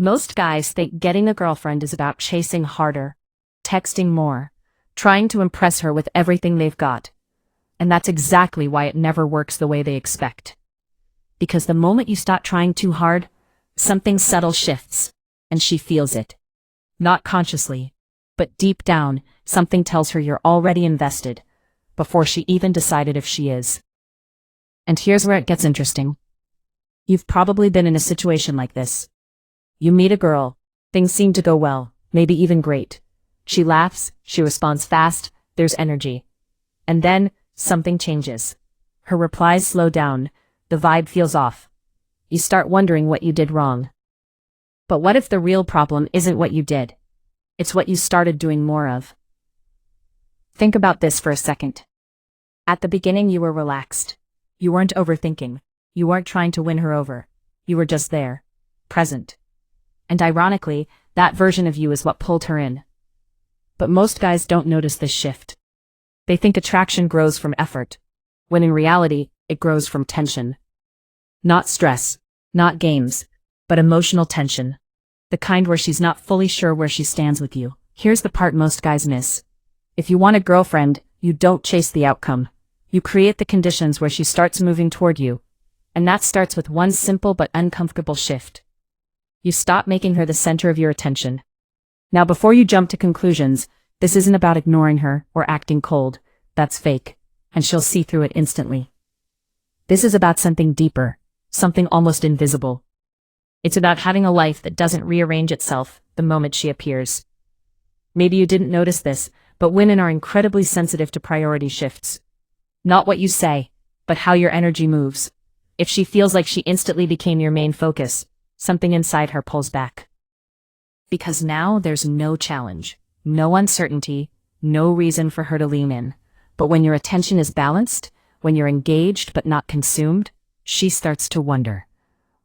Most guys think getting a girlfriend is about chasing harder, texting more, trying to impress her with everything they've got. And that's exactly why it never works the way they expect. Because the moment you stop trying too hard, something subtle shifts, and she feels it. Not consciously, but deep down, something tells her you're already invested, before she even decided if she is. And here's where it gets interesting. You've probably been in a situation like this. You meet a girl, things seem to go well, maybe even great. She laughs, she responds fast, there's energy. And then, something changes. Her replies slow down, the vibe feels off. You start wondering what you did wrong. But what if the real problem isn't what you did? It's what you started doing more of. Think about this for a second. At the beginning you were relaxed. You weren't overthinking. You weren't trying to win her over. You were just there, present. And ironically, that version of you is what pulled her in. But most guys don't notice this shift. They think attraction grows from effort, when in reality, it grows from tension. Not stress, not games, but emotional tension. The kind where she's not fully sure where she stands with you. Here's the part most guys miss. If you want a girlfriend, you don't chase the outcome. You create the conditions where she starts moving toward you. And that starts with one simple but uncomfortable shift. You stop making her the center of your attention. Now before you jump to conclusions, this isn't about ignoring her or acting cold. That's fake, and she'll see through it instantly. This is about something deeper, something almost invisible. It's about having a life that doesn't rearrange itself the moment she appears. Maybe you didn't notice this, but women are incredibly sensitive to priority shifts. Not what you say, but how your energy moves. If she feels like she instantly became your main focus, something inside her pulls back. Because now there's no challenge, no uncertainty, no reason for her to lean in. But when your attention is balanced, when you're engaged but not consumed, she starts to wonder.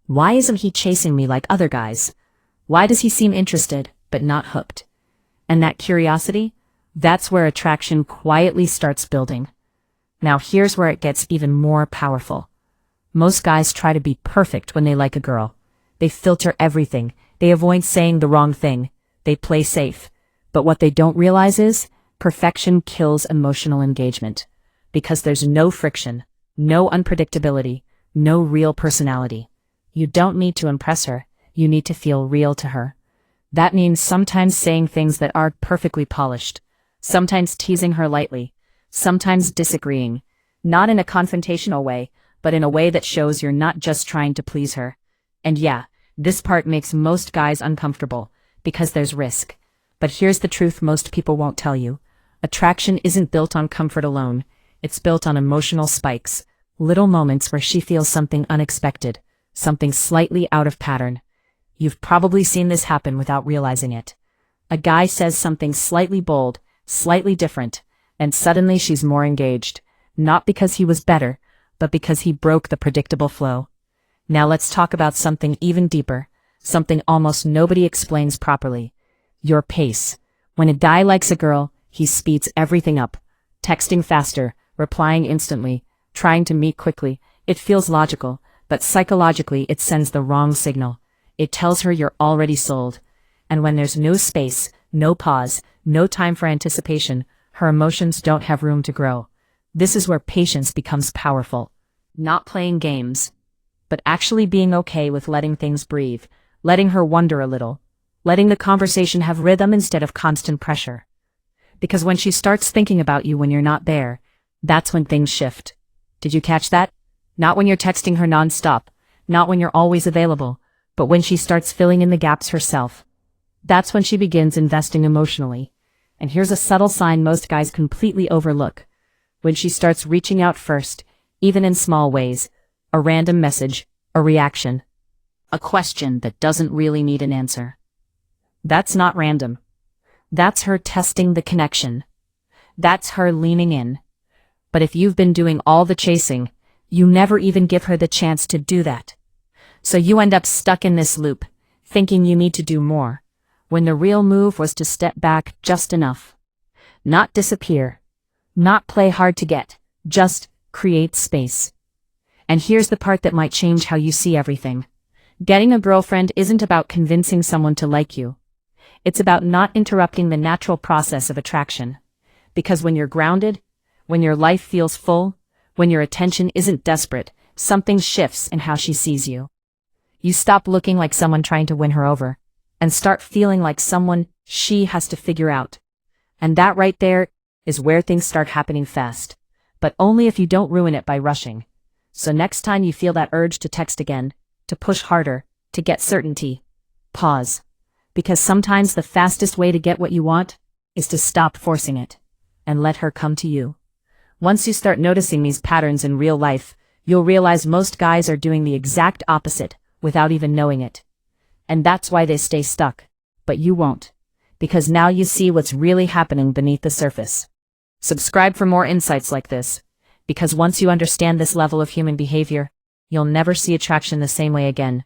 Why isn't he chasing me like other guys? Why does he seem interested but not hooked? And that curiosity, that's where attraction quietly starts building. Now here's where it gets even more powerful. Most guys try to be perfect when they like a girl. They filter everything. They avoid saying the wrong thing. They play safe. But what they don't realize is, perfection kills emotional engagement. Because there's no friction, no unpredictability, no real personality. You don't need to impress her. You need to feel real to her. That means sometimes saying things that aren't perfectly polished. Sometimes teasing her lightly. Sometimes disagreeing. Not in a confrontational way, but in a way that shows you're not just trying to please her. And yeah, this part makes most guys uncomfortable, because there's risk. But here's the truth most people won't tell you. Attraction isn't built on comfort alone. It's built on emotional spikes, little moments where she feels something unexpected, something slightly out of pattern. You've probably seen this happen without realizing it. A guy says something slightly bold, slightly different, and suddenly she's more engaged. Not because he was better, but because he broke the predictable flow. Now let's talk about something even deeper, something almost nobody explains properly. Your pace. When a guy likes a girl, he speeds everything up. Texting faster, replying instantly, trying to meet quickly. It feels logical, but psychologically it sends the wrong signal. It tells her you're already sold. And when there's no space, no pause, no time for anticipation, her emotions don't have room to grow. This is where patience becomes powerful. Not playing games, but actually being okay with letting things breathe, letting her wonder a little, letting the conversation have rhythm instead of constant pressure. Because when she starts thinking about you when you're not there, that's when things shift. Did you catch that? Not when you're texting her nonstop, not when you're always available, but when she starts filling in the gaps herself. That's when she begins investing emotionally. And here's a subtle sign most guys completely overlook. When she starts reaching out first, even in small ways, a random message, a reaction, a question that doesn't really need an answer. That's not random. That's her testing the connection. That's her leaning in. But if you've been doing all the chasing, you never even give her the chance to do that. So you end up stuck in this loop, thinking you need to do more, when the real move was to step back just enough. Not disappear. Not play hard to get. Just create space. And here's the part that might change how you see everything. Getting a girlfriend isn't about convincing someone to like you. It's about not interrupting the natural process of attraction. Because when you're grounded, when your life feels full, when your attention isn't desperate, something shifts in how she sees you. You stop looking like someone trying to win her over, and start feeling like someone she has to figure out. And that right there is where things start happening fast. But only if you don't ruin it by rushing. So next time you feel that urge to text again, to push harder, to get certainty, pause. Because sometimes the fastest way to get what you want is to stop forcing it and let her come to you. Once you start noticing these patterns in real life, you'll realize most guys are doing the exact opposite without even knowing it. And that's why they stay stuck. But you won't. Because now you see what's really happening beneath the surface. Subscribe for more insights like this. Because once you understand this level of human behavior, you'll never see attraction the same way again.